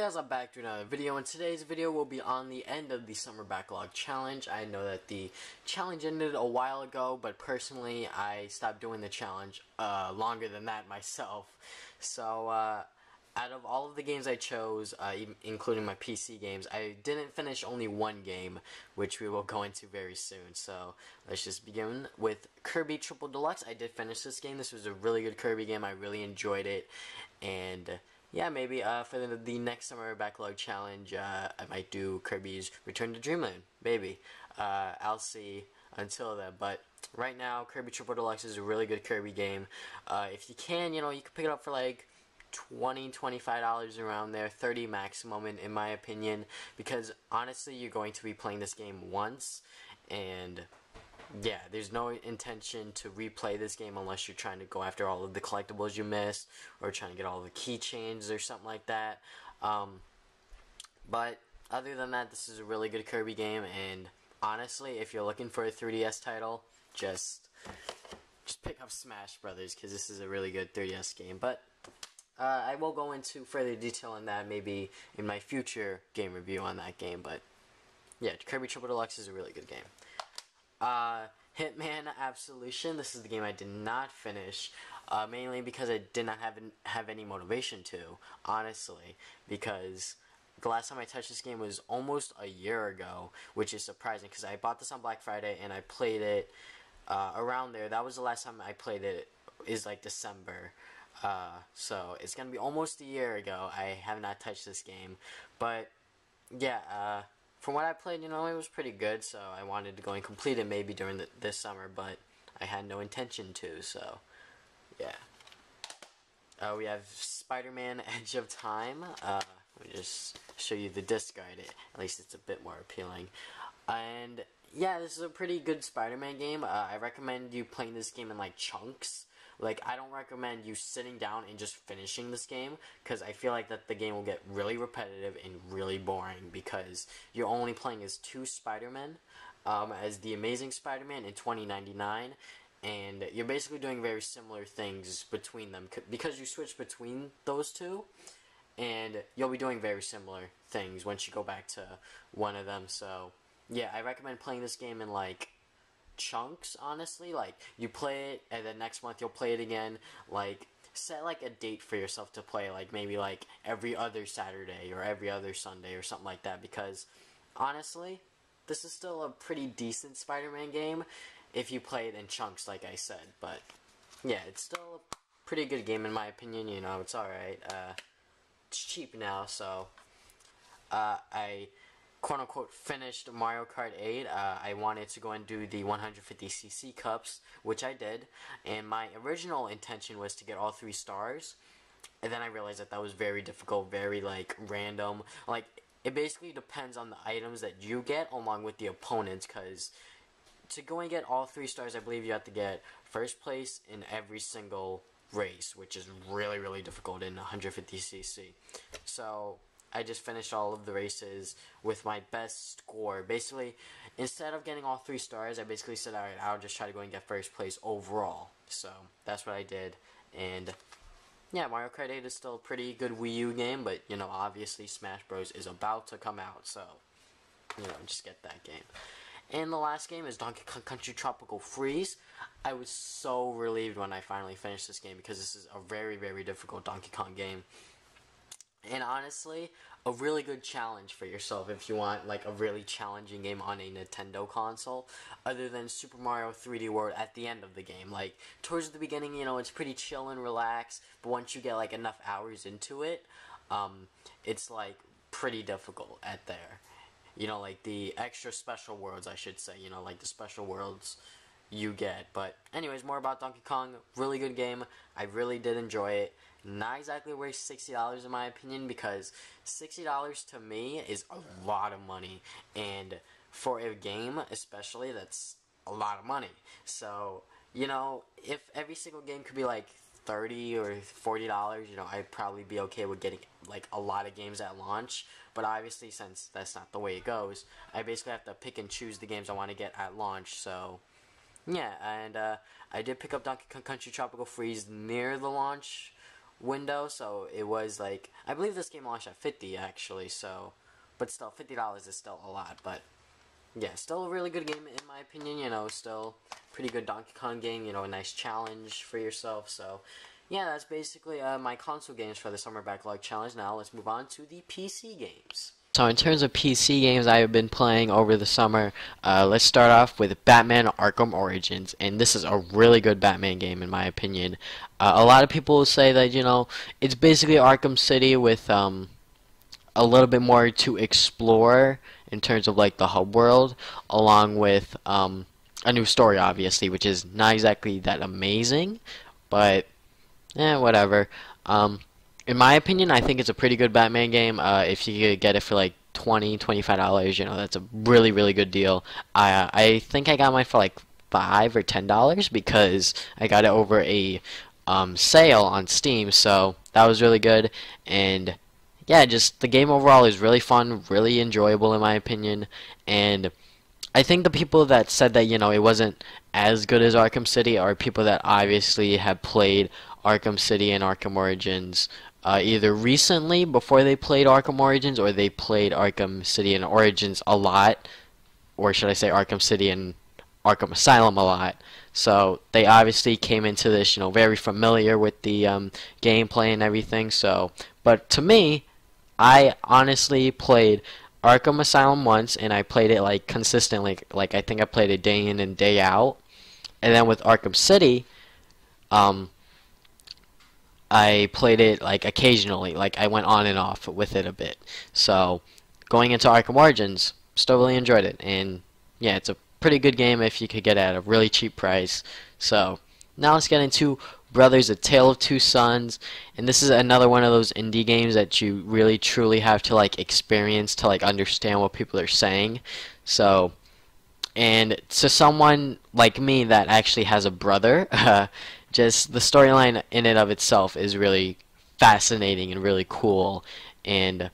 guys, I'm back to another video, and today's video will be on the end of the Summer Backlog Challenge. I know that the challenge ended a while ago, but personally, I stopped doing the challenge longer than that myself. So, out of all of the games I chose, including my PC games, I didn't finish only one game, which we will go into very soon. So, let's just begin with Kirby Triple Deluxe. I did finish this game. This was a really good Kirby game. I really enjoyed it, and yeah, maybe for the next Summer Backlog Challenge, I might do Kirby's Return to Dreamland. Maybe. I'll see until then. But right now, Kirby Triple Deluxe is a really good Kirby game. If you can, you can pick it up for like $20, $25 around there, $30 maximum in my opinion. Because honestly, you're going to be playing this game once, and yeah, there's no intention to replay this game unless you're trying to go after all of the collectibles you missed, or trying to get all the keychains or something like that. But other than that, this is a really good Kirby game, and honestly, if you're looking for a 3DS title, just pick up Smash Brothers, because this is a really good 3DS game. But I will go into further detail on that maybe in my future game review on that game. But yeah, Kirby Triple Deluxe is a really good game. Hitman Absolution. This is the game I did not finish, mainly because I did not have any motivation to, honestly, because the last time I touched this game was almost a year ago, which is surprising because I bought this on Black Friday and I played it around there. That was the last time I played it, is like December. So it's gonna be almost a year ago. I have not touched this game, but yeah, from what I played, it was pretty good, so I wanted to go and complete it maybe during this summer, but I had no intention to, so yeah. We have Spider-Man Edge of Time. Let me just show you the discard. At least it's a bit more appealing. And yeah, this is a pretty good Spider-Man game. I recommend you playing this game in like chunks. Like, I don't recommend you sitting down and just finishing this game, because I feel like that the game will get really repetitive and really boring, because you're only playing as two Spider-Men, as the Amazing Spider-Man in 2099, and you're basically doing very similar things between them, because you switch between those two, and you'll be doing very similar things once you go back to one of them. So yeah, I recommend playing this game in like chunks, honestly. Like, you play it and then next month you'll play it again. Like, set like a date for yourself to play, like maybe like every other Saturday or every other Sunday or something like that, because honestly, this is still a pretty decent Spider-Man game if you play it in chunks, like I said. But yeah, it's still a pretty good game in my opinion. It's alright. It's cheap now, so I quote-unquote finished Mario Kart 8. I wanted to go and do the 150cc cups, which I did, and my original intention was to get all 3 stars, and then I realized that was very difficult, very like random. Like, it basically depends on the items that you get along with the opponents, because to go and get all 3 stars, I believe you have to get first place in every single race, which is really, really difficult in 150cc. So I just finished all of the races with my best score. Basically, instead of getting all 3 stars, I basically said, alright, I'll just try to go and get first place overall. So that's what I did. And yeah, Mario Kart 8 is still a pretty good Wii U game, but obviously Smash Bros is about to come out, so just get that game. And the last game is Donkey Kong Country Tropical Freeze. I was so relieved when I finally finished this game, because this is a very, very difficult Donkey Kong game. And honestly, a really good challenge for yourself if you want like a really challenging game on a Nintendo console, other than Super Mario 3D World at the end of the game. Like, towards the beginning, it's pretty chill and relaxed, but once you get like enough hours into it, it's like pretty difficult at there. Like the extra special worlds, I should say, like the special worlds you get. But anyways, more about Donkey Kong. Really good game. I really did enjoy it. Not exactly worth $60 in my opinion, because $60 to me is a lot of money, and for a game especially, that's a lot of money. So if every single game could be like $30 or $40, I'd probably be okay with getting like a lot of games at launch. But obviously, since that's not the way it goes, I basically have to pick and choose the games I want to get at launch. So yeah, and I did pick up Donkey Kong Country Tropical Freeze near the launch window, so it was like, I believe this game launched at 50 actually, so, but still, $50 is still a lot, but yeah, still a really good game in my opinion, you know, still pretty good Donkey Kong game, you know, a nice challenge for yourself, so yeah, that's basically my console games for the Summer Backlog Challenge. Now let's move on to the PC games. So in terms of PC games I have been playing over the summer, let's start off with Batman Arkham Origins, and this is a really good Batman game in my opinion. A lot of people will say that, you know, it's basically Arkham City with a little bit more to explore in terms of like the hub world, along with a new story obviously, which is not exactly that amazing, but whatever. In my opinion, I think it's a pretty good Batman game. If you could get it for like $25, you know, that's a really, really good deal. I think I got mine for like $5 or $10 because I got it over a sale on Steam, so that was really good. And yeah, just the game overall is really fun, really enjoyable in my opinion. And I think the people that said that, you know, it wasn't as good as Arkham City are people that obviously have played Arkham City and Arkham Origins either recently before they played Arkham Origins, or they played Arkham City and Origins a lot, or should I say Arkham City and Arkham Asylum a lot. So they obviously came into this, you know, very familiar with the gameplay and everything. So, but to me, I honestly played Arkham Asylum once, and I played it like consistently. Like I think I played it day in and day out. And then with Arkham City, I played it like occasionally, like I went on and off with it a bit. So going into Arkham Origins, still really enjoyed it, and yeah, it's a pretty good game if you could get it at a really cheap price. So now let's get into Brothers: A Tale of Two Sons, and this is another one of those indie games that you really truly have to like experience to like understand what people are saying. So, and to someone like me that actually has a brother, just the storyline in and of itself is really fascinating and really cool. And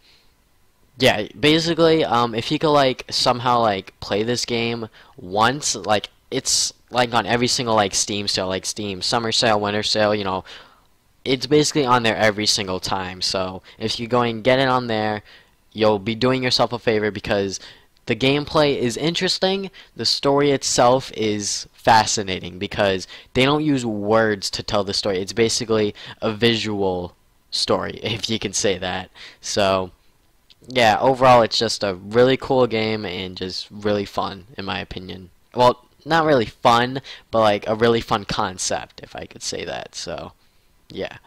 yeah, basically, if you could like somehow like play this game once, like it's like on every single like Steam sale, like Steam Summer Sale, Winter Sale, you know, it's basically on there every single time. So if you go and get it on there, you'll be doing yourself a favor because the gameplay is interesting. The story itself is fascinating because they don't use words to tell the story. It's basically a visual story, if you can say that. So yeah, overall it's just a really cool game and just really fun in my opinion. Well, not really fun, but like a really fun concept, if I could say that. So yeah.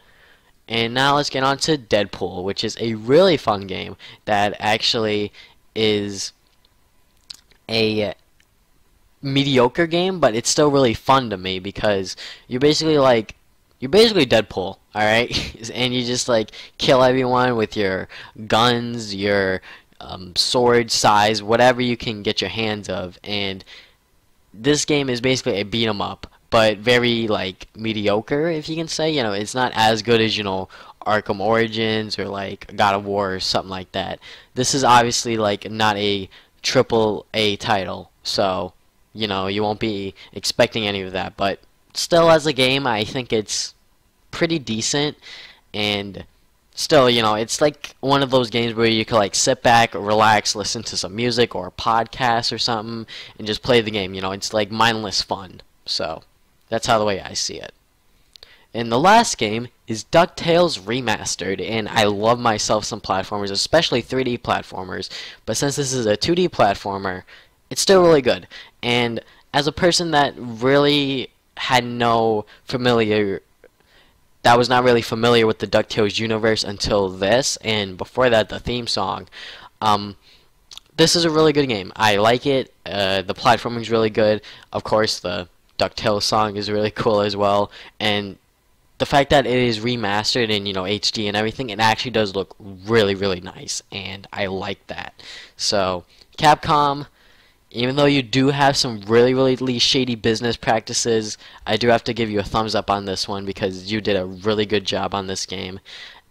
And now let's get on to Deadpool, which is a really fun game that actually is a mediocre game, but it's still really fun to me because you're basically Deadpool, alright? And you just like kill everyone with your guns, your sword size, whatever you can get your hands of. And this game is basically a beat 'em up, but very like mediocre, if you can say. You know, it's not as good as, you know, Arkham Origins or like God of War or something like that. This is obviously like not a AAA title, so you know you won't be expecting any of that, but still as a game I think it's pretty decent. And still, you know, it's like one of those games where you can like sit back, relax, listen to some music or a podcast or something and just play the game. You know, it's like mindless fun. So that's how the way I see it. And the last game is DuckTales Remastered, and I love myself some platformers, especially 3D platformers, but since this is a 2D platformer, it's still really good. And as a person that really had that was not really familiar with the DuckTales universe until this, and before that the theme song, this is a really good game. I like it. The platforming is really good. Of course, the DuckTales song is really cool as well, and the fact that it is remastered in, you know, HD and everything, it actually does look really, really nice, and I like that. So, Capcom, even though you do have some really, really shady business practices, I do have to give you a thumbs up on this one because you did a really good job on this game.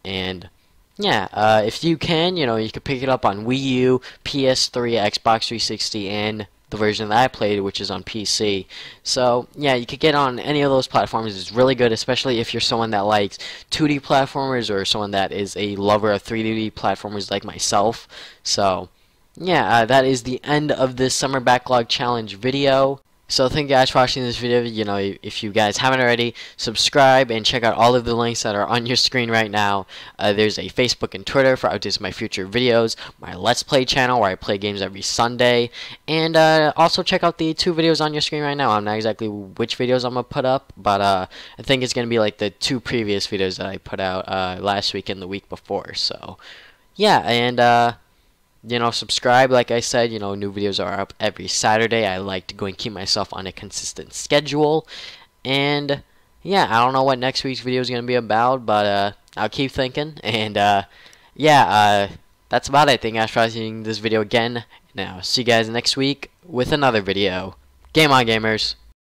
And yeah, if you can, you know, you can pick it up on Wii U, PS3, Xbox 360, and the version that I played, which is on PC. So yeah, you could get on any of those platforms. It's really good, especially if you're someone that likes 2D platformers or someone that is a lover of 3D platformers like myself. So yeah, that is the end of this Summer Backlog Challenge video. So thank you guys for watching this video. You know, if you guys haven't already, subscribe and check out all of the links that are on your screen right now. There's a Facebook and Twitter for updates of my future videos, my Let's Play channel where I play games every Sunday, and also check out the 2 videos on your screen right now. I'm not exactly which videos I'm going to put up, but I think it's going to be like the 2 previous videos that I put out last week and the week before. So yeah, and you know, subscribe. Like I said, you know, new videos are up every Saturday. I like to go and keep myself on a consistent schedule. And yeah, I don't know what next week's video is going to be about, but I'll keep thinking. And yeah, that's about it. Thank you guys for watching this video again. Now, see you guys next week with another video. Game on, gamers.